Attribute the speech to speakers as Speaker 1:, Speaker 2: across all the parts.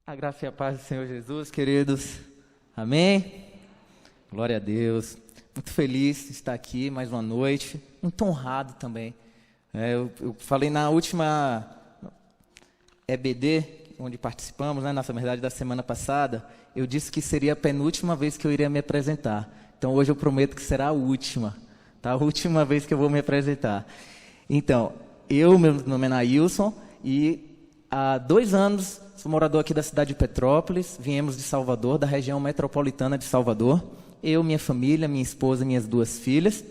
Speaker 1: A graça e a paz do Senhor Jesus, queridos. Amém? Glória a Deus. Muito feliz de estar aqui mais uma noite. Muito honrado também. Eu falei na última EBD, onde participamos, na verdade, da semana passada, eu disse que seria a penúltima vez que eu iria me apresentar. Então, hoje eu prometo que será a última. Tá? A última vez que eu vou me apresentar. Então, meu nome é Nailson e há 2 anos sou morador aqui da cidade de Petrópolis. Viemos de Salvador, da região metropolitana de Salvador. Eu, minha família, minha esposa e minhas 2 filhas,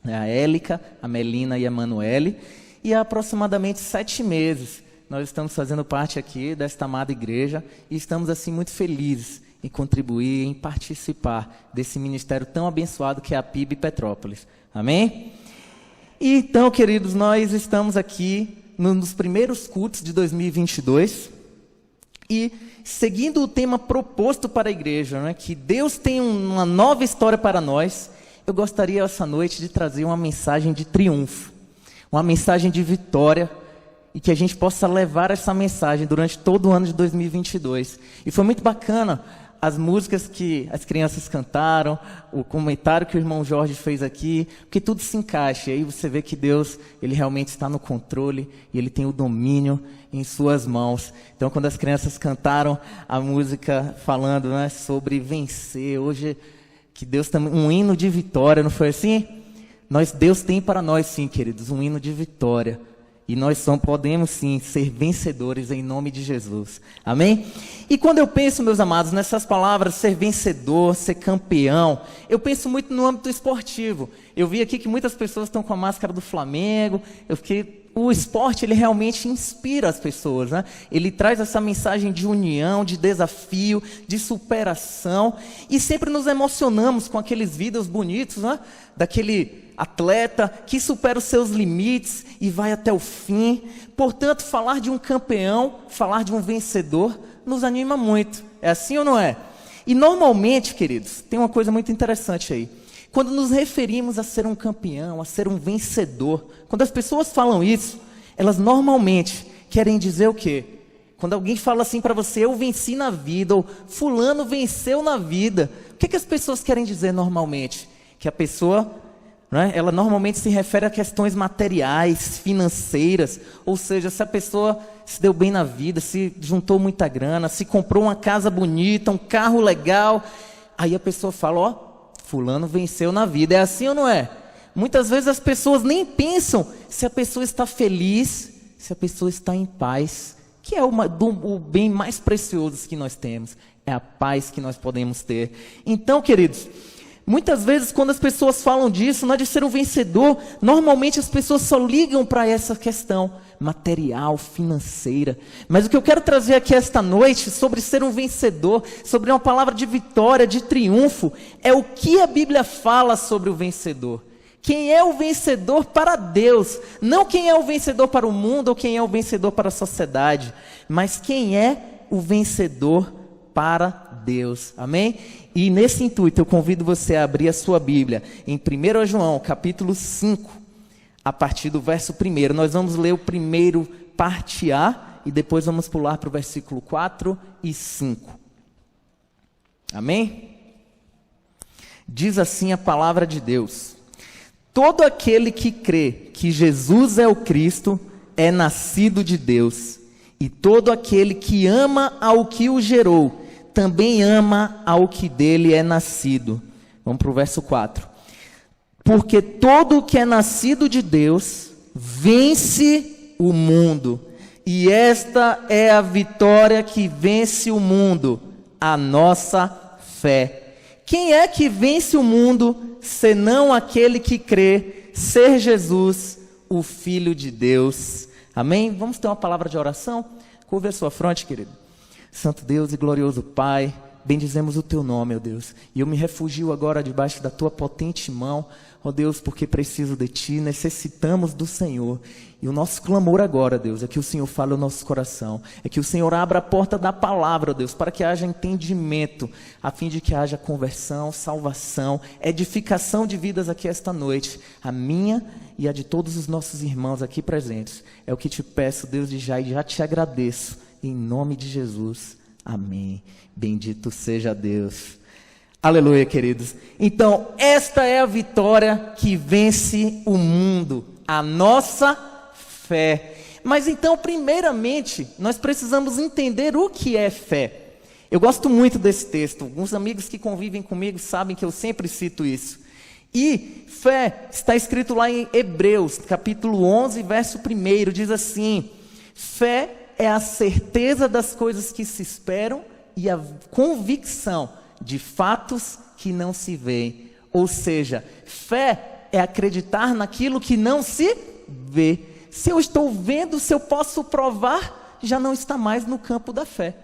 Speaker 1: a Élica, a Melina e a Manuele. E há aproximadamente 7 meses nós estamos fazendo parte aqui desta amada igreja e estamos assim muito felizes em contribuir, em participar desse ministério tão abençoado que é a PIB Petrópolis. Amém? E então, queridos, nós estamos aqui nos primeiros cultos de 2022 e seguindo o tema proposto para a igreja, né, que Deus tem uma nova história para nós, eu gostaria essa noite de trazer uma mensagem de triunfo, uma mensagem de vitória, e que a gente possa levar essa mensagem durante todo o ano de 2022. E foi muito bacana as músicas que as crianças cantaram, o comentário que o irmão Jorge fez aqui, porque tudo se encaixa. E aí você vê que Deus, Ele realmente está no controle e Ele tem o domínio em suas mãos. Então, quando as crianças cantaram a música falando, né, sobre vencer, hoje que Deus também, um hino de vitória, não foi assim? Deus tem para nós sim, queridos, um hino de vitória. E nós podemos sim ser vencedores em nome de Jesus. Amém? E quando eu penso, meus amados, nessas palavras, ser vencedor, ser campeão, eu penso muito no âmbito esportivo. Eu vi aqui que muitas pessoas estão com a máscara do Flamengo. O esporte, ele realmente inspira as pessoas, né? Ele traz essa mensagem de união, de desafio, de superação. E sempre nos emocionamos com aqueles vídeos bonitos, né? Daquele atleta que supera os seus limites e vai até o fim. Portanto, falar de um campeão, falar de um vencedor, nos anima muito. É assim ou não é? E normalmente, queridos, tem uma coisa muito interessante aí. Quando nos referimos a ser um campeão, a ser um vencedor, quando as pessoas falam isso, elas normalmente querem dizer o quê? Quando alguém fala assim para você, eu venci na vida, ou fulano venceu na vida, o que as pessoas querem dizer normalmente? Que a pessoa, né, ela normalmente se refere a questões materiais, financeiras, ou seja, se a pessoa se deu bem na vida, se juntou muita grana, se comprou uma casa bonita, um carro legal, aí a pessoa fala, ó, fulano venceu na vida. É assim ou não é? Muitas vezes as pessoas nem pensam se a pessoa está feliz, se a pessoa está em paz, que é o bem mais precioso que nós temos, é a paz que nós podemos ter. Então, queridos, muitas vezes quando as pessoas falam disso, não é de ser um vencedor, normalmente as pessoas só ligam para essa questão material, financeira. Mas o que eu quero trazer aqui esta noite sobre ser um vencedor, sobre uma palavra de vitória, de triunfo, é o que a Bíblia fala sobre o vencedor. Quem é o vencedor para Deus, não quem é o vencedor para o mundo ou quem é o vencedor para a sociedade, mas quem é o vencedor para Deus. Amém? E nesse intuito eu convido você a abrir a sua Bíblia em 1 João, capítulo 5, a partir do verso 1. Nós vamos ler o primeiro parte A e depois vamos pular para o versículo 4 e 5. Amém? Diz assim a palavra de Deus: todo aquele que crê que Jesus é o Cristo é nascido de Deus, e todo aquele que ama ao que o gerou também ama ao que dele é nascido. Vamos para o verso 4. Porque todo o que é nascido de Deus vence o mundo. E esta é a vitória que vence o mundo, a nossa fé. Quem é que vence o mundo, senão aquele que crê ser Jesus, o Filho de Deus? Amém? Vamos ter uma palavra de oração? Curve a sua fronte, querido. Santo Deus e glorioso Pai, bendizemos o Teu nome, ó Deus. E eu me refugio agora debaixo da Tua potente mão, ó Deus, porque preciso de Ti, necessitamos do Senhor. E o nosso clamor agora, Deus, é que o Senhor fale ao nosso coração. É que o Senhor abra a porta da palavra, ó Deus, para que haja entendimento, a fim de que haja conversão, salvação, edificação de vidas aqui esta noite. A minha e a de todos os nossos irmãos aqui presentes. É o que te peço, Deus, e já te agradeço. Em nome de Jesus. Amém. Bendito seja Deus. Aleluia, queridos. Então, esta é a vitória que vence o mundo, a nossa fé. Mas então, primeiramente, nós precisamos entender o que é fé. Eu gosto muito desse texto. Alguns amigos que convivem comigo sabem que eu sempre cito isso. E fé está escrito lá em Hebreus, capítulo 11, verso 1, diz assim: fé é a certeza das coisas que se esperam e a convicção de fatos que não se veem. Ou seja, fé é acreditar naquilo que não se vê. Se eu estou vendo, se eu posso provar, já não está mais no campo da fé.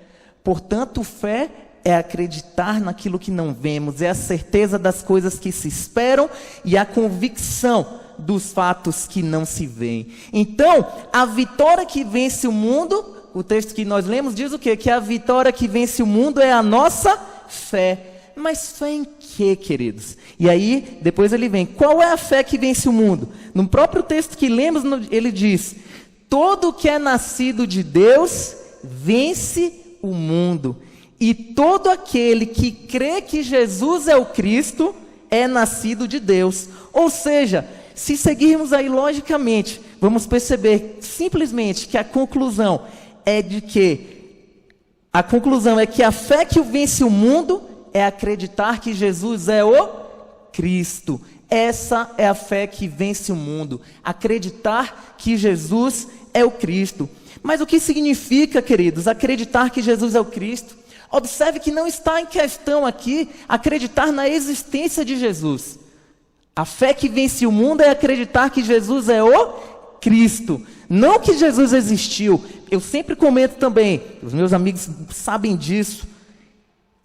Speaker 1: Portanto, fé é acreditar naquilo que não vemos, é a certeza das coisas que se esperam e a convicção dos fatos que não se veem. Então, a vitória que vence o mundo, o texto que nós lemos diz o quê? Que a vitória que vence o mundo é a nossa fé. Mas fé em quê, queridos? E aí, depois ele vem, qual é a fé que vence o mundo? No próprio texto que lemos, ele diz: todo que é nascido de Deus vence o mundo. E todo aquele que crê que Jesus é o Cristo é nascido de Deus. Ou seja, se seguirmos aí logicamente, vamos perceber simplesmente que a conclusão é que a fé que vence o mundo é acreditar que Jesus é o Cristo. Essa é a fé que vence o mundo, acreditar que Jesus é o Cristo. Mas o que significa, queridos, acreditar que Jesus é o Cristo? Observe que não está em questão aqui acreditar na existência de Jesus. A fé que vence o mundo é acreditar que Jesus é o Cristo, não que Jesus existiu. Eu sempre comento também, os meus amigos sabem disso.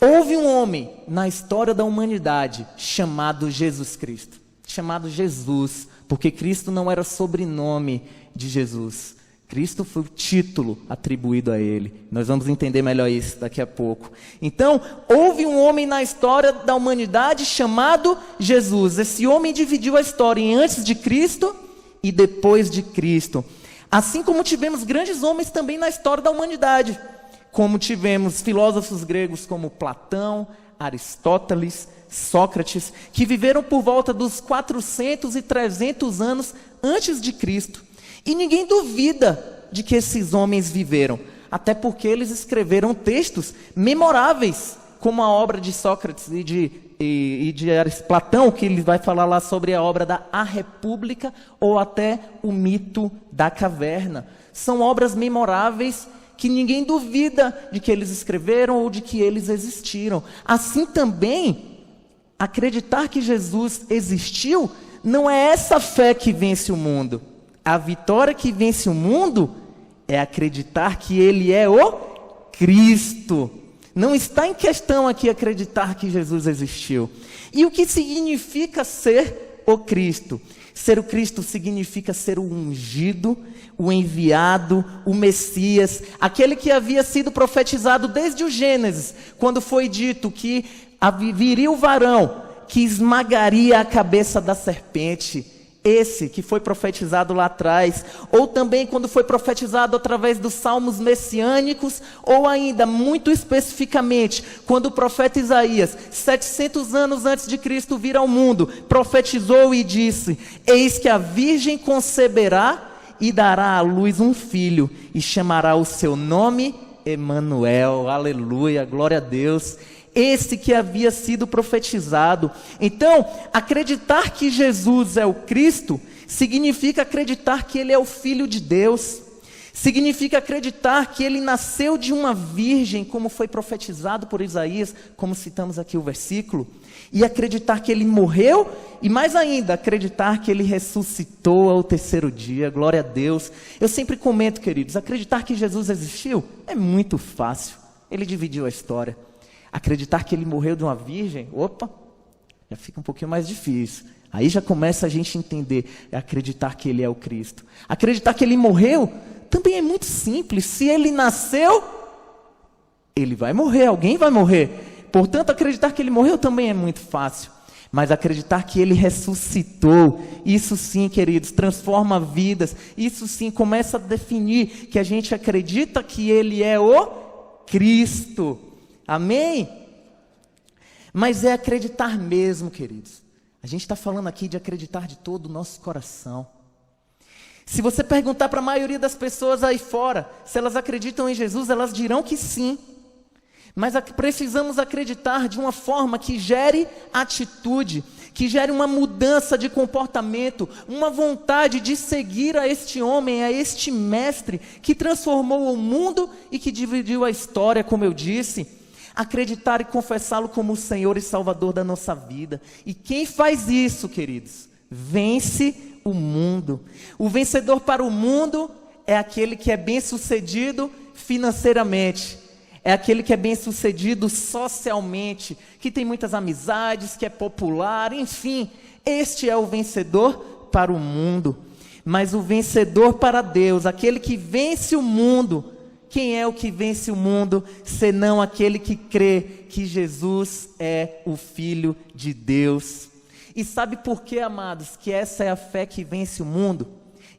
Speaker 1: Houve um homem na história da humanidade chamado Jesus Cristo, chamado Jesus, porque Cristo não era sobrenome de Jesus. Cristo foi o título atribuído a ele. Nós vamos entender melhor isso daqui a pouco. Então, houve um homem na história da humanidade chamado Jesus. Esse homem dividiu a história em antes de Cristo e depois de Cristo. Assim como tivemos grandes homens também na história da humanidade. Como tivemos filósofos gregos como Platão, Aristóteles, Sócrates, que viveram por volta dos 400 e 300 anos antes de Cristo. E ninguém duvida de que esses homens viveram, até porque eles escreveram textos memoráveis, como a obra de Sócrates e de Platão, que ele vai falar lá sobre a obra da A República, ou até o mito da caverna. São obras memoráveis que ninguém duvida de que eles escreveram ou de que eles existiram. Assim também, acreditar que Jesus existiu não é essa fé que vence o mundo. A vitória que vence o mundo é acreditar que Ele é o Cristo. Não está em questão aqui acreditar que Jesus existiu. E o que significa ser o Cristo? Ser o Cristo significa ser o ungido, o enviado, o Messias, aquele que havia sido profetizado desde o Gênesis, quando foi dito que viria o varão que esmagaria a cabeça da serpente. Esse que foi profetizado lá atrás, ou também quando foi profetizado através dos salmos messiânicos, ou ainda, muito especificamente, quando o profeta Isaías, 700 anos antes de Cristo vir ao mundo, profetizou e disse: eis que a virgem conceberá e dará à luz um filho, e chamará o seu nome Emanuel. Aleluia, glória a Deus. Esse que havia sido profetizado. Então, acreditar que Jesus é o Cristo significa acreditar que Ele é o Filho de Deus. Significa acreditar que Ele nasceu de uma virgem, como foi profetizado por Isaías, como citamos aqui o versículo. E acreditar que Ele morreu, e mais ainda, acreditar que Ele ressuscitou ao terceiro dia. Glória a Deus. Eu sempre comento, queridos, acreditar que Jesus existiu é muito fácil. Ele dividiu a história. Acreditar que Ele morreu de uma virgem, já fica um pouquinho mais difícil. Aí já começa a gente entender, acreditar que Ele é o Cristo. Acreditar que Ele morreu também é muito simples. Se Ele nasceu, Ele vai morrer, alguém vai morrer. Portanto, acreditar que Ele morreu também é muito fácil. Mas acreditar que Ele ressuscitou, isso sim, queridos, transforma vidas. Isso sim começa a definir que a gente acredita que Ele é o Cristo. Amém? Mas é acreditar mesmo, queridos. A gente está falando aqui de acreditar de todo o nosso coração. Se você perguntar para a maioria das pessoas aí fora, se elas acreditam em Jesus, elas dirão que sim. Mas precisamos acreditar de uma forma que gere atitude, que gere uma mudança de comportamento, uma vontade de seguir a este homem, a este mestre, que transformou o mundo e que dividiu a história, como eu disse. Acreditar e confessá-lo como o Senhor e Salvador da nossa vida. E quem faz isso, queridos, vence o mundo. O vencedor para o mundo é aquele que é bem-sucedido financeiramente. É aquele que é bem-sucedido socialmente, que tem muitas amizades, que é popular, enfim. Este é o vencedor para o mundo. Mas o vencedor para Deus, aquele que vence o mundo, quem é o que vence o mundo, senão aquele que crê que Jesus é o Filho de Deus? E sabe por quê, amados, que essa é a fé que vence o mundo?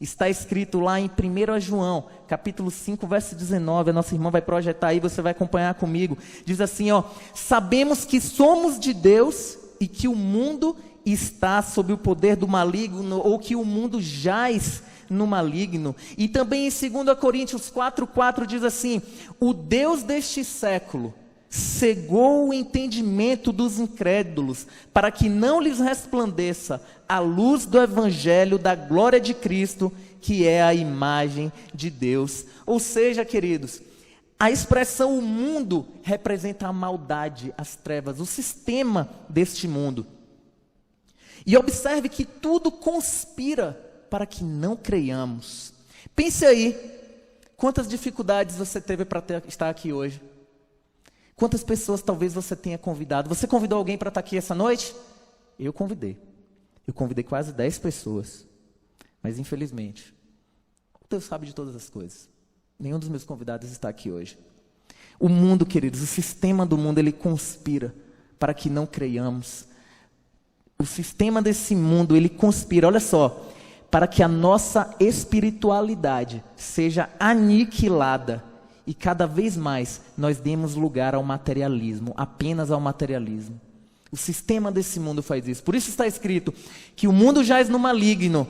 Speaker 1: Está escrito lá em 1 João, capítulo 5, verso 19, a nossa irmã vai projetar aí, você vai acompanhar comigo. Diz assim, ó: sabemos que somos de Deus e que o mundo está sob o poder do maligno, ou que o mundo jaz no maligno. E também em 2 Coríntios 4:4 diz assim: o Deus deste século cegou o entendimento dos incrédulos, para que não lhes resplandeça a luz do evangelho da glória de Cristo, que é a imagem de Deus. Ou seja, queridos, a expressão o mundo representa a maldade, as trevas, o sistema deste mundo. E observe que tudo conspira para que não creiamos. Pense aí, quantas dificuldades você teve para estar aqui hoje? Quantas pessoas talvez você tenha convidado? Você convidou alguém para estar aqui essa noite? Eu convidei. Eu convidei quase 10 pessoas. Mas infelizmente, Deus sabe de todas as coisas. Nenhum dos meus convidados está aqui hoje. O mundo, queridos, o sistema do mundo, ele conspira para que não creiamos. O sistema desse mundo, ele conspira, olha só, para que a nossa espiritualidade seja aniquilada. E cada vez mais nós demos lugar ao materialismo, apenas ao materialismo. O sistema desse mundo faz isso. Por isso está escrito que o mundo jaz no maligno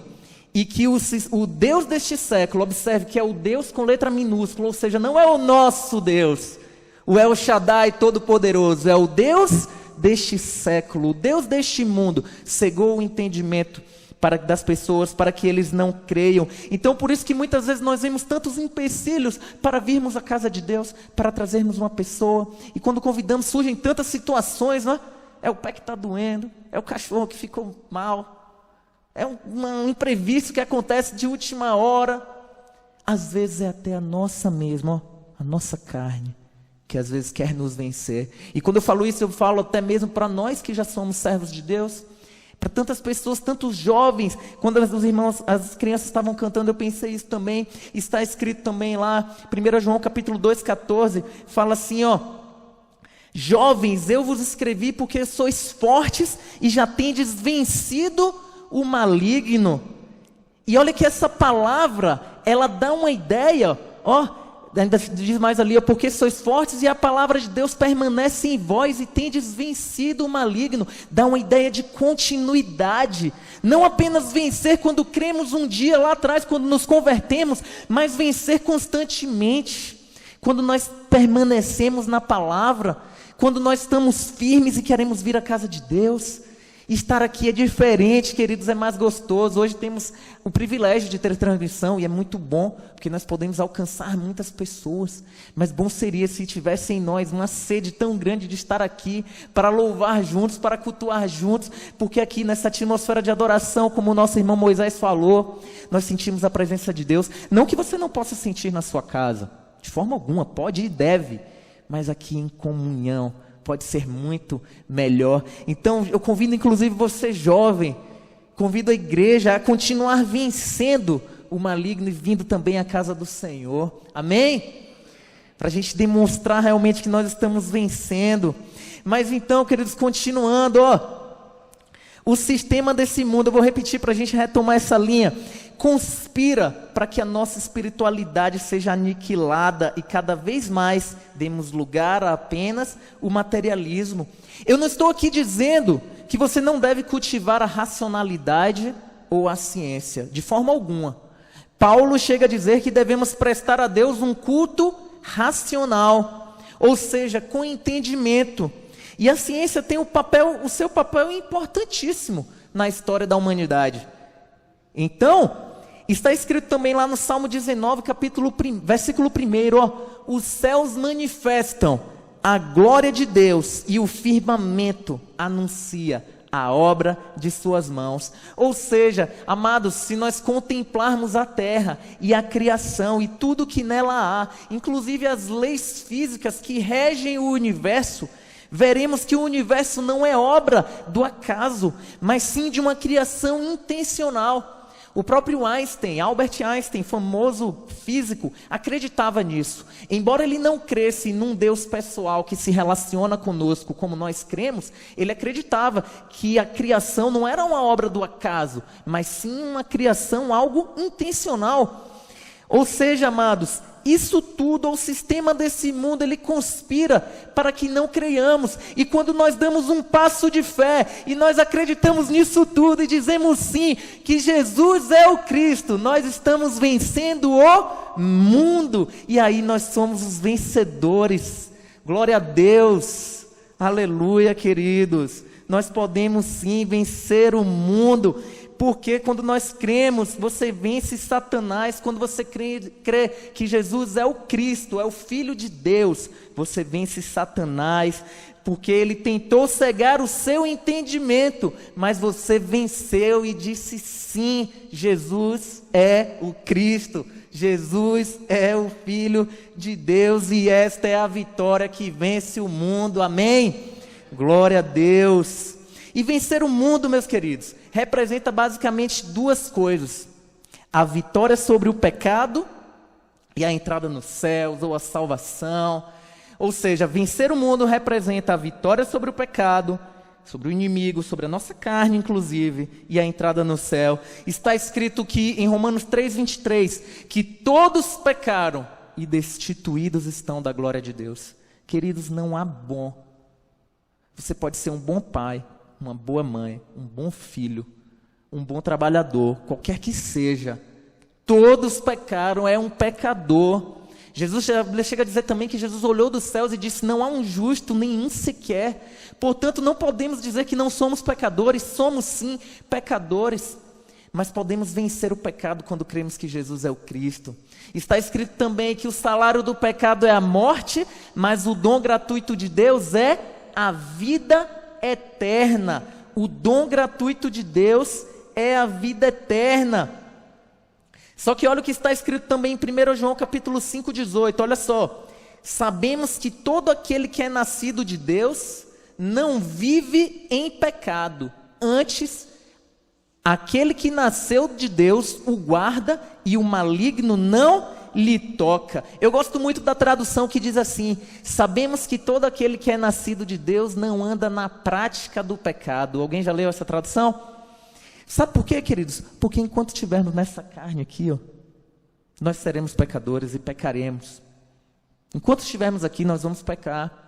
Speaker 1: e que o Deus deste século, observe que é o Deus com letra minúscula, ou seja, não é o nosso Deus, o El Shaddai Todo-Poderoso, é o Deus deste século, o Deus deste mundo, cegou o entendimento das pessoas, para que eles não creiam. Então por isso que muitas vezes nós vemos tantos empecilhos para virmos à casa de Deus, para trazermos uma pessoa, e quando convidamos surgem tantas situações, não é? É o pé que está doendo, é o cachorro que ficou mal, é um imprevisto que acontece de última hora, às vezes é até a nossa mesma, a nossa carne, que às vezes quer nos vencer. E quando eu falo isso, eu falo até mesmo para nós que já somos servos de Deus, para tantas pessoas, tantos jovens. Quando os irmãos, as crianças estavam cantando, eu pensei isso também. Está escrito também lá, 1 João capítulo 2:14, fala assim, ó: jovens, eu vos escrevi porque sois fortes e já tendes vencido o maligno. E olha que essa palavra, ela dá uma ideia, ó, ainda diz mais ali, porque sois fortes e a palavra de Deus permanece em vós e tendes vencido o maligno. Dá uma ideia de continuidade, não apenas vencer quando cremos um dia lá atrás, quando nos convertemos, mas vencer constantemente, quando nós permanecemos na palavra, quando nós estamos firmes e queremos vir à casa de Deus. Estar aqui é diferente, queridos, é mais gostoso. Hoje temos o privilégio de ter transmissão e é muito bom, porque nós podemos alcançar muitas pessoas. Mas bom seria se tivesse em nós uma sede tão grande de estar aqui para louvar juntos, para cultuar juntos, porque aqui nessa atmosfera de adoração, como o nosso irmão Moisés falou, nós sentimos a presença de Deus. Não que você não possa sentir na sua casa, de forma alguma, pode e deve, mas aqui em comunhão pode ser muito melhor. Então eu convido inclusive você jovem, convido a igreja a continuar vencendo o maligno e vindo também à casa do Senhor, amém? Para a gente demonstrar realmente que nós estamos vencendo. Mas então, queridos, continuando, ó, o sistema desse mundo, eu vou repetir para a gente retomar essa linha. conspira para que a nossa espiritualidade seja aniquilada e cada vez mais demos lugar a apenas o materialismo. Eu não estou aqui dizendo que você não deve cultivar a racionalidade ou a ciência, de forma alguma. Paulo chega a dizer que devemos prestar a Deus um culto racional, ou seja, com entendimento. E a ciência tem o seu papel importantíssimo na história da humanidade. Então, está escrito também lá no Salmo 19, versículo 1, os céus manifestam a glória de Deus e o firmamento anuncia a obra de suas mãos. Ou seja, amados, se nós contemplarmos a terra e a criação e tudo que nela há, inclusive as leis físicas que regem o universo, veremos que o universo não é obra do acaso, mas sim de uma criação intencional. O próprio Albert Einstein, famoso físico, acreditava nisso. Embora ele não cresce num Deus pessoal que se relaciona conosco como nós cremos, ele acreditava que a criação não era uma obra do acaso, mas sim uma criação, algo intencional. Ou seja, amados, isso tudo, o sistema desse mundo, ele conspira para que não creiamos. E quando nós damos um passo de fé, e nós acreditamos nisso tudo, e dizemos sim, que Jesus é o Cristo, nós estamos vencendo o mundo. E aí nós somos os vencedores. Glória a Deus. Aleluia, queridos. Nós podemos sim vencer o mundo. Porque quando nós cremos, você vence Satanás. Quando você crê que Jesus é o Cristo, é o Filho de Deus, você vence Satanás, porque ele tentou cegar o seu entendimento, mas você venceu e disse sim, Jesus é o Cristo, Jesus é o Filho de Deus, e esta é a vitória que vence o mundo, amém? Glória a Deus. E vencer o mundo, meus queridos, representa basicamente duas coisas: a vitória sobre o pecado e a entrada nos céus, ou a salvação. Ou seja, vencer o mundo representa a vitória sobre o pecado, sobre o inimigo, sobre a nossa carne inclusive, e a entrada no céu. Está escrito que em Romanos 3:23, que todos pecaram e destituídos estão da glória de Deus. Queridos, não há bom. Você pode ser um bom pai, uma boa mãe, um bom filho, um bom trabalhador, qualquer que seja. Todos pecaram, é um pecador. Jesus chega a dizer também que Jesus olhou dos céus e disse: não há um justo, nenhum sequer. Portanto, não podemos dizer que não somos pecadores, somos sim pecadores. Mas podemos vencer o pecado quando cremos que Jesus é o Cristo. Está escrito também que o salário do pecado é a morte, mas o dom gratuito de Deus é a vida eterna. O dom gratuito de Deus é a vida eterna. Só que olha o que está escrito também em 1 João capítulo 5:18, olha só: sabemos que todo aquele que é nascido de Deus não vive em pecado, antes aquele que nasceu de Deus o guarda e o maligno não lhe toca. Eu gosto muito da tradução que diz assim: sabemos que todo aquele que é nascido de Deus não anda na prática do pecado. Alguém já leu essa tradução? Sabe por quê, queridos? Porque enquanto estivermos nessa carne aqui, nós seremos pecadores e pecaremos. Enquanto estivermos aqui, nós vamos pecar.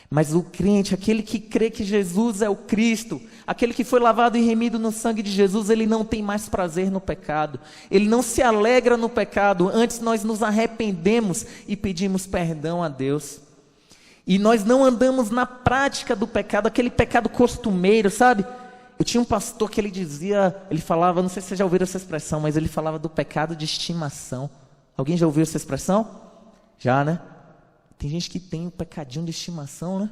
Speaker 1: Mas o crente, aquele que crê que Jesus é o Cristo, aquele que foi lavado e remido no sangue de Jesus, ele não tem mais prazer no pecado, ele não se alegra no pecado. Antes nós nos arrependemos e pedimos perdão a Deus, e nós não andamos na prática do pecado, aquele pecado costumeiro, sabe? Eu tinha um pastor que ele falava, não sei se vocês já ouviram essa expressão, mas ele falava do pecado de estimação. Alguém já ouviu essa expressão? Já, né? Tem gente que tem um pecadinho de estimação, né?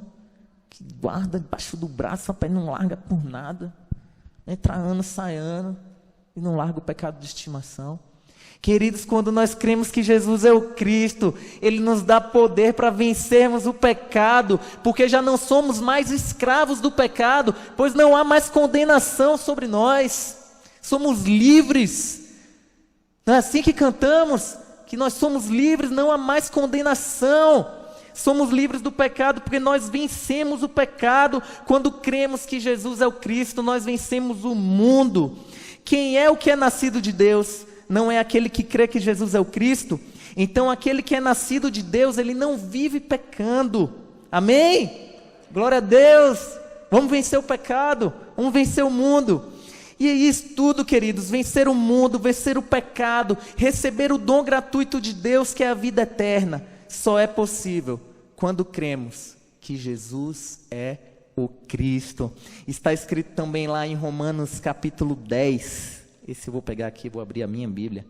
Speaker 1: Que guarda debaixo do braço, rapaz, não larga por nada. Entra ano, sai ano, e não larga o pecado de estimação. Queridos, quando nós cremos que Jesus é o Cristo, Ele nos dá poder para vencermos o pecado, porque já não somos mais escravos do pecado, pois não há mais condenação sobre nós. Somos livres. Não é assim que cantamos? Que nós somos livres, não há mais condenação. Somos livres do pecado porque nós vencemos o pecado. Quando cremos que Jesus é o Cristo, nós vencemos o mundo. Quem é o que é nascido de Deus? não é aquele que crê que Jesus é o Cristo, então aquele que é nascido de Deus, ele não vive pecando. Amém? Glória a Deus. Vamos vencer o pecado, vamos vencer o mundo. E é isso tudo, queridos, vencer o mundo, vencer o pecado, receber o dom gratuito de Deus, que é a vida eterna, só é possível quando cremos que Jesus é o Cristo. Está escrito também lá em Romanos capítulo 10, esse eu vou pegar aqui, vou abrir a minha Bíblia.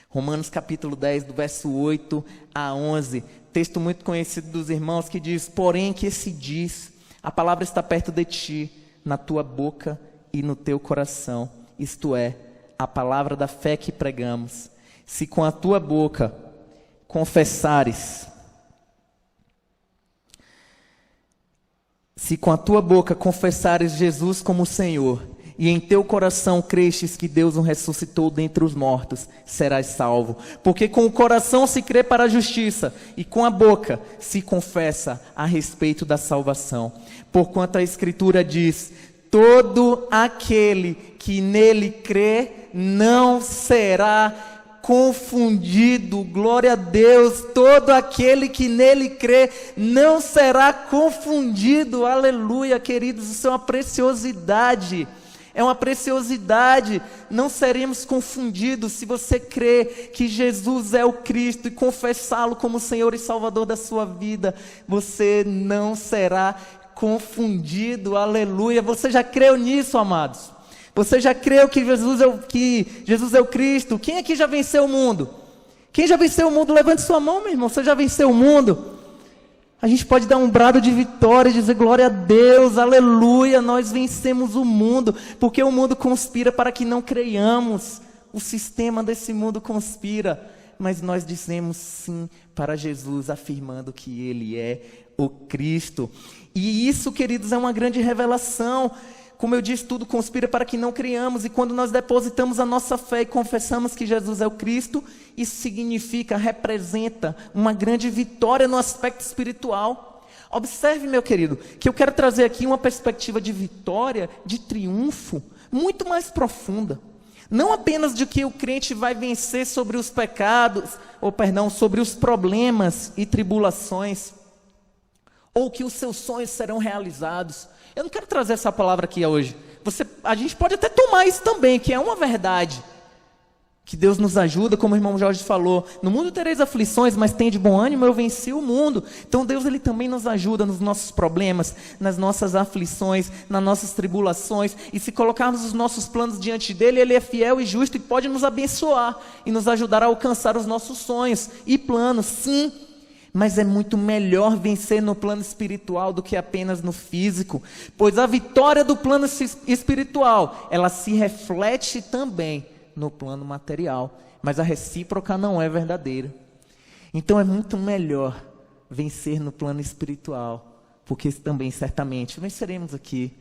Speaker 1: Romanos capítulo 10, do verso 8 a 11, texto muito conhecido dos irmãos, que diz: porém que se diz, a palavra está perto de ti, na tua boca e no teu coração, isto é, a palavra da fé que pregamos. Se com a tua boca confessares Jesus como Senhor, e em teu coração crestes que Deus o ressuscitou dentre os mortos, serás salvo. Porque com o coração se crê para a justiça, e com a boca se confessa a respeito da salvação. Porquanto a Escritura diz: todo aquele que nele crê não será confundido. Glória a Deus. Todo aquele que nele crê não será confundido. Aleluia, queridos. Isso é uma preciosidade. É uma preciosidade. Não seremos confundidos se você crê que Jesus é o Cristo e confessá-lo como Senhor e Salvador da sua vida. Você não será confundido. Aleluia. Você já creu nisso, amados? Você já creu que Jesus é o Cristo? Quem aqui já venceu o mundo? Quem já venceu o mundo? Levante sua mão, meu irmão. Você já venceu o mundo? A gente pode dar um brado de vitória e dizer: glória a Deus, aleluia, nós vencemos o mundo, porque o mundo conspira para que não creiamos. O sistema desse mundo conspira, mas nós dizemos sim para Jesus, afirmando que Ele é o Cristo. E isso, queridos, é uma grande revelação. Como eu disse, tudo conspira para que não criamos, e quando nós depositamos a nossa fé e confessamos que Jesus é o Cristo, isso significa, representa uma grande vitória no aspecto espiritual. Observe, meu querido, que eu quero trazer aqui uma perspectiva de vitória, de triunfo, muito mais profunda. Não apenas de que o crente vai vencer sobre os pecados, sobre os problemas e tribulações, ou que os seus sonhos serão realizados. Eu não quero trazer essa palavra aqui hoje. A gente pode até tomar isso também, que é uma verdade. Que Deus nos ajuda, como o irmão Jorge falou. No mundo tereis aflições, mas tem de bom ânimo, eu venci o mundo. Então Deus, Ele também nos ajuda nos nossos problemas, nas nossas aflições, nas nossas tribulações. E se colocarmos os nossos planos diante dEle, Ele é fiel e justo e pode nos abençoar e nos ajudar a alcançar os nossos sonhos e planos, sim. Mas é muito melhor vencer no plano espiritual do que apenas no físico, pois a vitória do plano espiritual, ela se reflete também no plano material, mas a recíproca não é verdadeira. Então é muito melhor vencer no plano espiritual, porque também certamente venceremos aqui.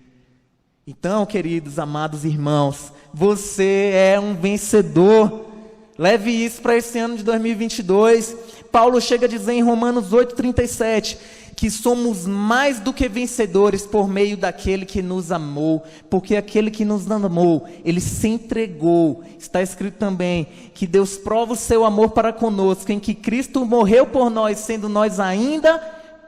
Speaker 1: Então, queridos, amados irmãos, você é um vencedor. Leve isso para esse ano de 2022. Paulo chega a dizer em Romanos 8,37, que somos mais do que vencedores por meio daquele que nos amou, porque aquele que nos amou, Ele se entregou. Está escrito também que Deus prova o seu amor para conosco, em que Cristo morreu por nós, sendo nós ainda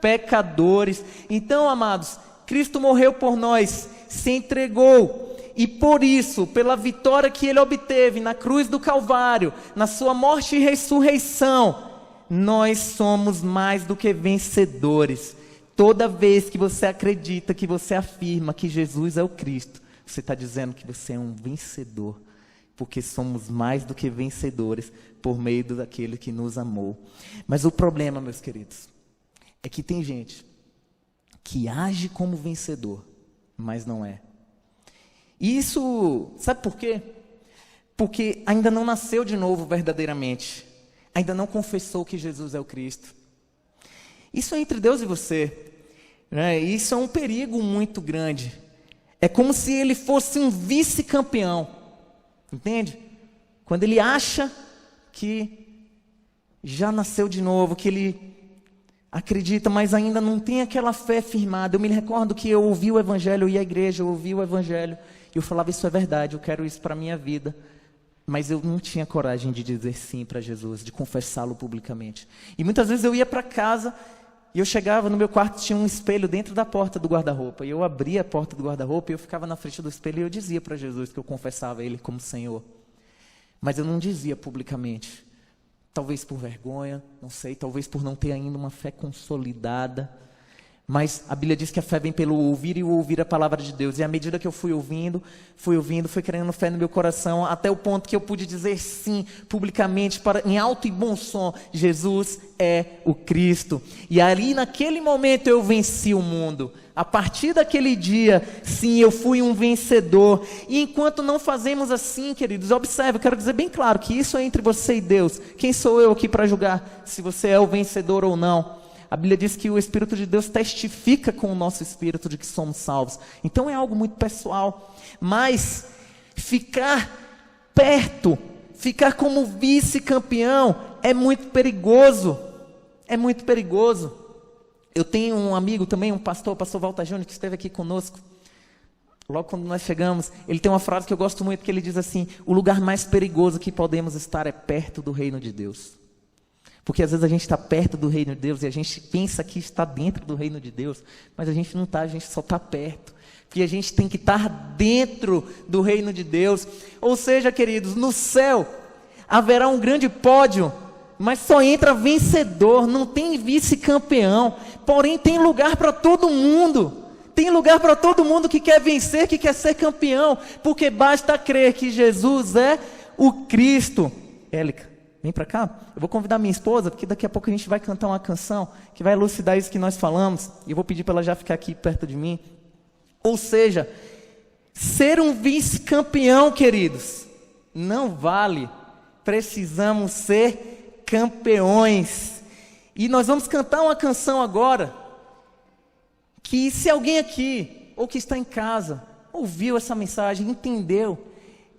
Speaker 1: pecadores. Então, amados, Cristo morreu por nós, se entregou. E por isso, pela vitória que Ele obteve na cruz do Calvário, na sua morte e ressurreição, nós somos mais do que vencedores. Toda vez que você acredita, que você afirma que Jesus é o Cristo, você está dizendo que você é um vencedor, porque somos mais do que vencedores por meio daquele que nos amou. Mas o problema, meus queridos, é que tem gente que age como vencedor, mas não é. E isso, sabe por quê? Porque ainda não nasceu de novo verdadeiramente. Ainda não confessou que Jesus é o Cristo. Isso é entre Deus e você, né? Isso é um perigo muito grande. É como se ele fosse um vice-campeão, entende? Quando ele acha que já nasceu de novo, que ele acredita, mas ainda não tem aquela fé firmada. Eu me recordo que eu ouvi o Evangelho, eu ia à igreja, eu ouvi o Evangelho, e eu falava: isso é verdade, eu quero isso para a minha vida. Mas eu não tinha coragem de dizer sim para Jesus, de confessá-lo publicamente. E muitas vezes eu ia para casa e eu chegava no meu quarto, tinha um espelho dentro da porta do guarda-roupa. E eu abria a porta do guarda-roupa e eu ficava na frente do espelho e eu dizia para Jesus que eu confessava Ele como Senhor. Mas eu não dizia publicamente. Talvez por vergonha, não sei, talvez por não ter ainda uma fé consolidada. Mas a Bíblia diz que a fé vem pelo ouvir e o ouvir a palavra de Deus. E à medida que eu fui ouvindo, fui criando fé no meu coração, até o ponto que eu pude dizer sim, publicamente, em alto e bom som, Jesus é o Cristo. E ali naquele momento eu venci o mundo. A partir daquele dia, sim, eu fui um vencedor. E enquanto não fazemos assim, queridos, observe, eu quero dizer bem claro que isso é entre você e Deus. Quem sou eu aqui para julgar se você é o vencedor ou não? A Bíblia diz que o Espírito de Deus testifica com o nosso espírito de que somos salvos. Então é algo muito pessoal. Mas ficar perto, ficar como vice-campeão é muito perigoso. É muito perigoso. Eu tenho um amigo também, o pastor Walter Júnior, que esteve aqui conosco. Logo quando nós chegamos, ele tem uma frase que eu gosto muito, que ele diz assim: o lugar mais perigoso que podemos estar é perto do reino de Deus. Porque às vezes a gente está perto do reino de Deus e a gente pensa que está dentro do reino de Deus, mas a gente não está, a gente só está perto. Porque a gente tem que estar dentro do reino de Deus. Ou seja, queridos, no céu haverá um grande pódio, mas só entra vencedor, não tem vice-campeão. Porém tem lugar para todo mundo. Tem lugar para todo mundo que quer vencer, que quer ser campeão. Porque basta crer que Jesus é o Cristo. Élica, vem para cá. Eu vou convidar minha esposa, porque daqui a pouco a gente vai cantar uma canção que vai elucidar isso que nós falamos. E eu vou pedir para ela já ficar aqui perto de mim. Ou seja, ser um vice-campeão, queridos, não vale. Precisamos ser campeões. E nós vamos cantar uma canção agora, que se alguém aqui, ou que está em casa, ouviu essa mensagem, entendeu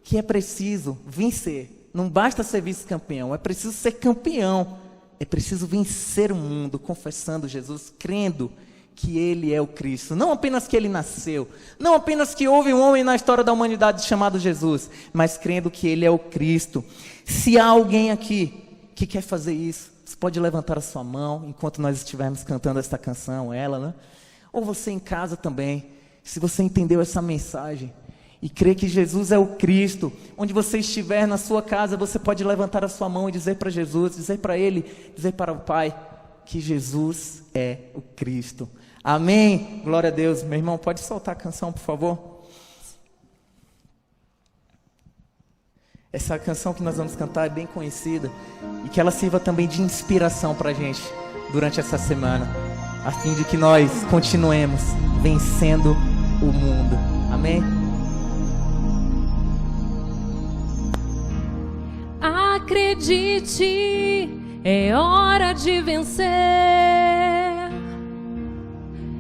Speaker 1: que é preciso vencer. Não basta ser vice-campeão, é preciso ser campeão. É preciso vencer o mundo, confessando Jesus, crendo que Ele é o Cristo. Não apenas que Ele nasceu, não apenas que houve um homem na história da humanidade chamado Jesus, mas crendo que Ele é o Cristo. Se há alguém aqui que quer fazer isso, você pode levantar a sua mão, enquanto nós estivermos cantando esta canção, ela, né? Ou você em casa também, se você entendeu essa mensagem, e crê que Jesus é o Cristo, onde você estiver na sua casa, você pode levantar a sua mão e dizer para Jesus, dizer para Ele, dizer para o Pai, que Jesus é o Cristo. Amém? Glória a Deus. Meu irmão, pode soltar a canção, por favor? Essa canção que nós vamos cantar é bem conhecida, e que ela sirva também de inspiração para a gente, durante essa semana, a fim de que nós continuemos vencendo o mundo. Amém?
Speaker 2: Acredite, é hora de vencer.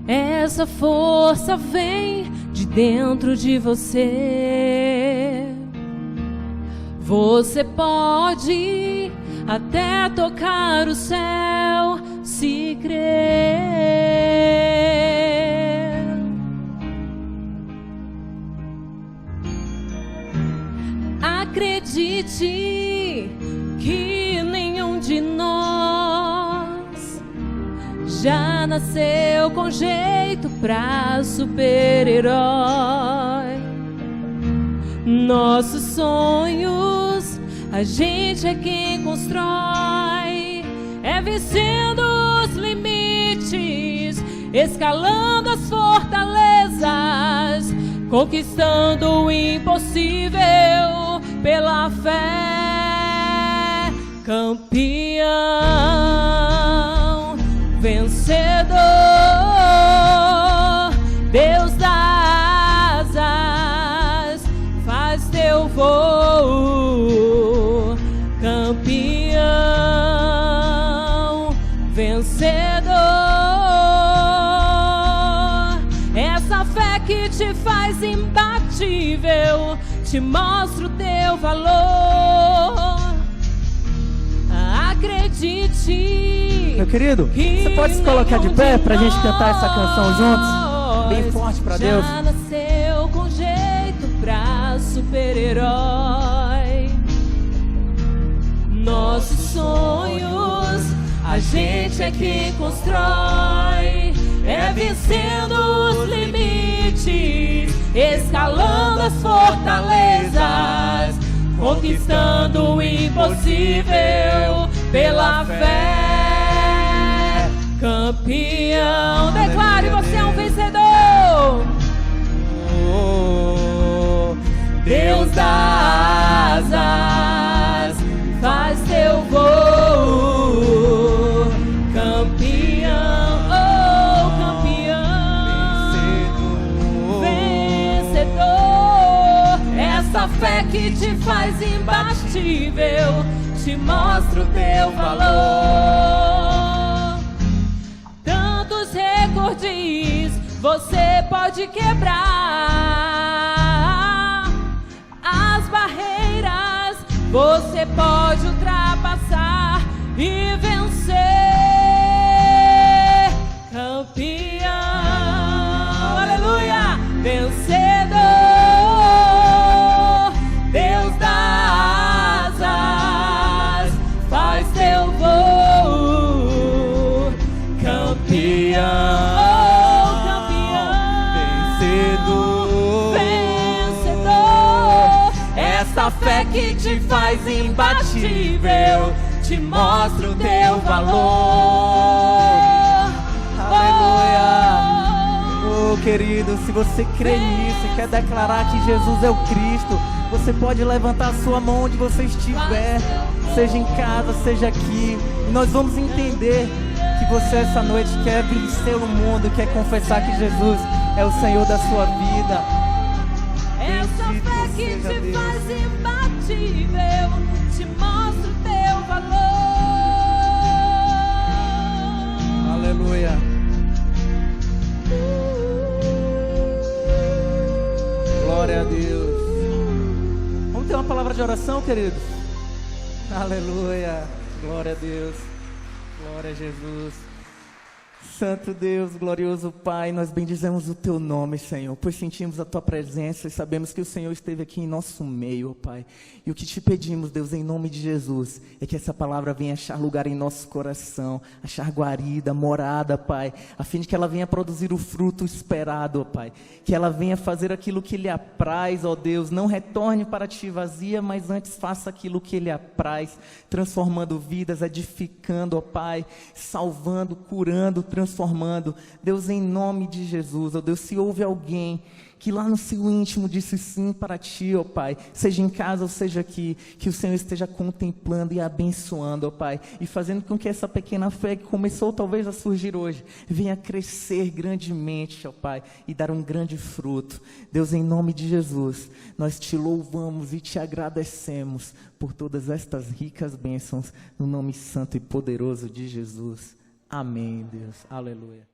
Speaker 2: Essa força vem de dentro de você. Você pode até tocar o céu se crer. Acredite que nenhum de nós já nasceu com jeito pra super-herói. Nossos sonhos, a gente é quem constrói. É vencendo os limites, escalando as fortalezas, conquistando o impossível pela fé. Campeão, vencedor, Deus dá asas, faz teu voo. Campeão, vencedor, essa fé que te faz imbatível, te mostra o teu valor. Acredite.
Speaker 1: Meu querido, você pode se colocar de pé pra gente cantar essa canção juntos? Bem forte pra Deus.
Speaker 2: Já nasceu com jeito pra super-herói. nossos sonhos a gente é quem constrói, é vencendo os limites, escalando as fortalezas, conquistando o impossível pela fé. Campeão, declare, você é um vencedor. Deus dá asas, faz teu voo. Campeão, oh campeão, vencedor. Essa fé que te faz imbatível, te mostra o teu valor. Tantos recordes você pode quebrar, as barreiras você pode ultrapassar e vencer. Campeão, aleluia, vencedor. Deus dá asas, faz teu voo. Campeão, essa fé que te faz imbatível, te mostra o teu valor.
Speaker 1: Aleluia. Oh, querido, se você crê nisso e quer declarar que Jesus é o Cristo, você pode levantar a sua mão onde você estiver, seja em casa, seja aqui. E nós vamos entender que você essa noite quer vencer o mundo, quer confessar que Jesus é o Senhor da sua vida.
Speaker 2: Essa fé que te faz imbatível, te mostra o teu valor.
Speaker 1: Aleluia. Glória a Deus. Vamos ter uma palavra de oração, queridos? Aleluia. Glória a Deus. Glória a Jesus. Santo Deus, glorioso Pai, nós bendizemos o Teu nome, Senhor, pois sentimos a Tua presença e sabemos que o Senhor esteve aqui em nosso meio, ó Pai. E o que te pedimos, Deus, em nome de Jesus, é que essa palavra venha achar lugar em nosso coração, achar guarida, morada, Pai, a fim de que ela venha produzir o fruto esperado, ó Pai. Que ela venha fazer aquilo que lhe apraz, ó Deus, não retorne para Ti vazia, mas antes faça aquilo que lhe apraz, transformando vidas, edificando, ó Pai, salvando, curando, transformando. Deus, em nome de Jesus, ó Deus, se houve alguém que lá no seu íntimo disse sim para Ti, ó Pai, seja em casa ou seja aqui, que o Senhor esteja contemplando e abençoando, ó Pai, e fazendo com que essa pequena fé que começou talvez a surgir hoje, venha crescer grandemente, ó Pai, e dar um grande fruto. Deus, em nome de Jesus, nós Te louvamos e Te agradecemos por todas estas ricas bênçãos, no nome santo e poderoso de Jesus. Amém, Deus. Aleluia.